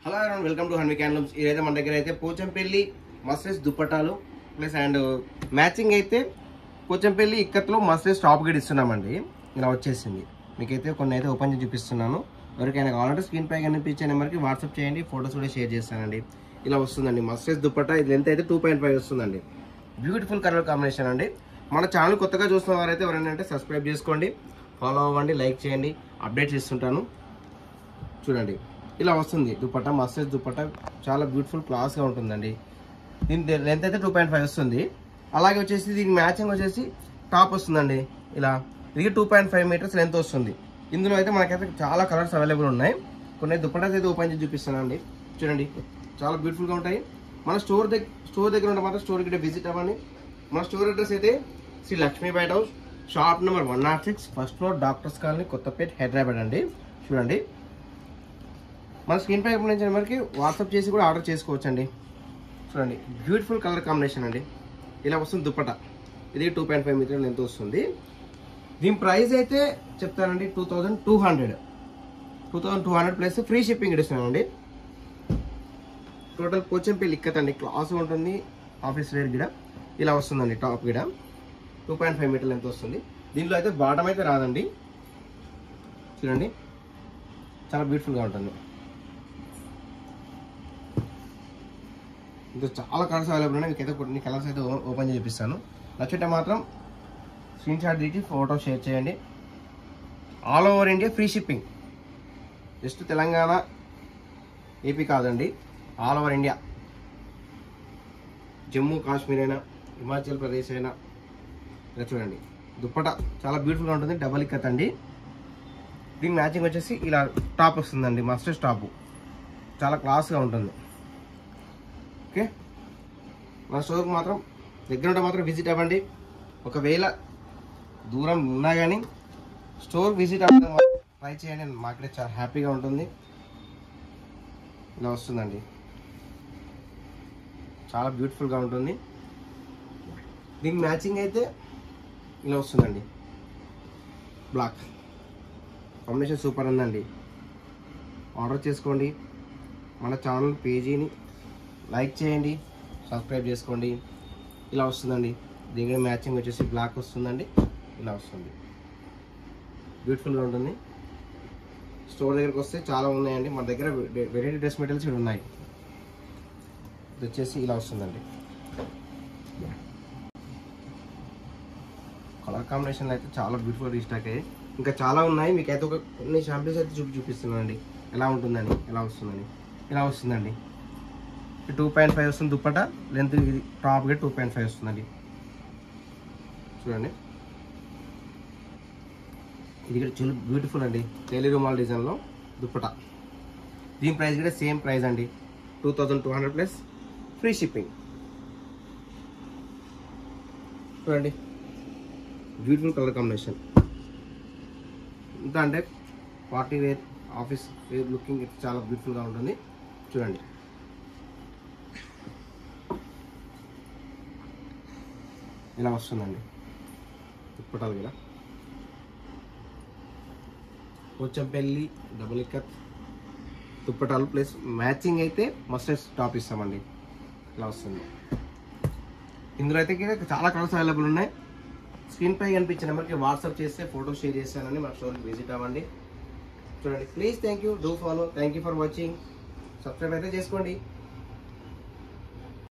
Hello everyone, welcome to హన్విక్ handlooms. ఇదైతే మన దగ్గర అయితే పోచంపల్లి మస్టర్స్ దుప్పటాలు ప్లస్ అండ్ మ్యాచింగ్ అయితే పోచంపల్లి ఇక్కత్లో మస్టర్స్ టాప్ గేట్ ఇస్తున్నామండి. ఇలా వచ్చేసింది. మీకైతే కొన్ని అయితే ఓపెన్ చేసి చూపిస్తున్నాను. ఎవరికైనా కావాలంటే స్క్రీన్ పై కనిపించే నెంబర్కి వాట్సాప్ చేయండి, ఫోటోస్ కూడా షేర్ చేస్తానండి. ఇలా వస్తుందండి మస్టర్స్ దుప్పటా. ఇది లెంత్ అయితే 2.5 వస్తుందండి. బ్యూటిఫుల్ కలర్ కాంబినేషన్ అండి. మన ఛానల్ కొత్తగా చూస్తున్న వారైతే ఎవరైనా సబ్స్క్రైబ్ చేసుకోండి, ఫాలో అవ్వండి, లైక్ చేయండి. అప్డేట్స్ ఇస్తుంటాను. చూడండి ఇలా వస్తుంది దుపట్టా. మస్టర్స్ దుపట్టా చాలా బ్యూటిఫుల్ క్లాస్గా ఉంటుందండి. దీని లెంత్ అయితే 2.5 వస్తుంది. అలాగే వచ్చేసి దీనికి మ్యాచింగ్ వచ్చేసి టాప్ వస్తుందండి. ఇలా ఇది 2.5 మీటర్స్ లెంత్ వస్తుంది. ఇందులో అయితే మనకైతే చాలా కలర్స్ అవైలబుల్ ఉన్నాయి. కొన్ని దుపట్టాస్ అయితే ఓపెన్ చేసి చూపిస్తానండి. చూడండి చాలా బ్యూటిఫుల్గా ఉంటాయి. మన స్టోర్ దగ్గర ఉంటే మాత్రం స్టోర్కి విజిట్ అవ్వండి. మన స్టోర్ అడ్రస్ అయితే Sri Lakshmi bite house, shop number 106, first floor, doctors colony, Kothapet, Hyderabad అండి. చూడండి మన స్క్రీన్ పై కనిపించిన నెంబర్కి వాట్సాప్ చేసి కూడా ఆర్డర్ చేసుకోవచ్చు అండి. చూడండి బ్యూటిఫుల్ కలర్ కాంబినేషన్ అండి. ఇలా వస్తుంది దుపట్టా. ఇది 2.5 మీటర్ లెంత్ వస్తుంది. దీని ప్రైస్ అయితే చెప్తానండి 2200 ప్లస్ ఫ్రీ షిప్పింగ్ ఇస్తున్నానండి. టోటల్ పోచంపల్లి ఇక్కతండి. క్లాస్ ఉంటుంది, ఆఫీస్ వేర్ గిడ. ఇలా వస్తుందండి టాప్ గిడ. 2.5 మీటర్ లెంత్ వస్తుంది. దీంట్లో అయితే బాటమ్ అయితే రాదండి. చూడండి చాలా బ్యూటిఫుల్గా ఉంటుంది. ఇంకా చాలా కలర్స్ అవైలబుల్ ఉన్నాయి. మీకైతే కొన్ని కలర్స్ అయితే ఓపెన్ చేసి చూపిస్తాను. నచ్చితే మాత్రం స్క్రీన్ షాట్ తీసి ఫోటో షేర్ చేయండి. All over India free shipping. Just Telangana, AP కాదండి, all over India. Jammu Kashmir అయినా, హిమాచల్ ప్రదేశ్ అయినా. ఇలా చూడండి దుప్పటా చాలా బ్యూటిఫుల్గా ఉంటుంది. డబల్ ఇక్కత్ అండి. దీని మ్యాచింగ్ వచ్చేసి ఇలా టాప్ వస్తుందండి. మస్టర్స్ టాప్ చాలా క్లాస్గా ఉంటుంది. ఓకే, మన స్టోర్కి మాత్రం దగ్గర ఉంటే మాత్రం విజిట్ అవ్వండి. ఒకవేళ దూరం ఉన్నా కానీ స్టోర్ విజిట్ అవ్వడం ట్రై చేయండి. మాకైతే చాలా హ్యాపీగా ఉంటుంది. ఇలా వస్తుందండి, చాలా బ్యూటిఫుల్గా ఉంటుంది. దీనికి మ్యాచింగ్ అయితే ఇలా వస్తుందండి. బ్లాక్ కాంబినేషన్ సూపర్ ఉందండి. ఆర్డర్ చేసుకోండి. మన ఛానల్ పేజీని లైక్ చేయండి, సబ్స్క్రైబ్ చేసుకోండి. ఇలా వస్తుందండి. దీనికి మ్యాచింగ్ వచ్చేసి బ్లాక్ వస్తుందండి. ఇలా వస్తుంది, బ్యూటిఫుల్గా ఉంటుంది. స్టోర్ దగ్గరకు వస్తే చాలా ఉన్నాయండి. మన దగ్గర వెరైటీ డ్రెస్ మెటీరియల్స్ ఇక్కడ ఉన్నాయి. ఇది వచ్చేసి ఇలా వస్తుందండి. కలర్ కాంబినేషన్లో అయితే చాలా బ్యూటిఫుల్ రీస్టాక్ అయ్యాయి. ఇంకా చాలా ఉన్నాయి. మీకు అయితే ఒక కొన్ని శాంపిల్స్ అయితే చూపిస్తున్నానండి ఎలా ఉంటుందని. ఎలా వస్తుందని ఇలా వస్తుందండి. 2.5 వస్తుంది దుప్పట. లెంత్ ఇది టాప్గా 2.5 వస్తుందండి. చూడండి ఇది కూడా చాలా బ్యూటిఫుల్ అండి. టైలీ రుమాల్ డిజైన్లో దుప్పట. దీని ప్రైస్ కూడా సేమ్ ప్రైస్ అండి. 2200 ప్లస్ ఫ్రీ షిప్పింగ్. చూడండి బ్యూటిఫుల్ కలర్ కాంబినేషన్. ఇంత అంటే party wear, office wear looking చాలా బ్యూటిఫుల్గా ఉంటుంది. చూడండి ఇలా వస్తుందండి దుప్పటాలు కూడా. పోచంపల్లి డబుల్ ఇక్కత్ దుప్పటాలు ప్లస్ మ్యాచింగ్ అయితే మస్టర్స్ టాప్ ఇస్తామండి. ఇలా వస్తుంది. ఇందులో అయితే చాలా కలర్స్ అవైలబుల్ ఉన్నాయి. స్క్రీన్ పై కనిపించే నెంబర్కి వాట్సాప్ చేస్తే ఫోటో షేర్ చేస్తానని మా స్టోర్కి విజిట్ అవ్వండి. చూడండి please, thank you, do follow. Thank you for watching. Subscribe అయితే చేసుకోండి.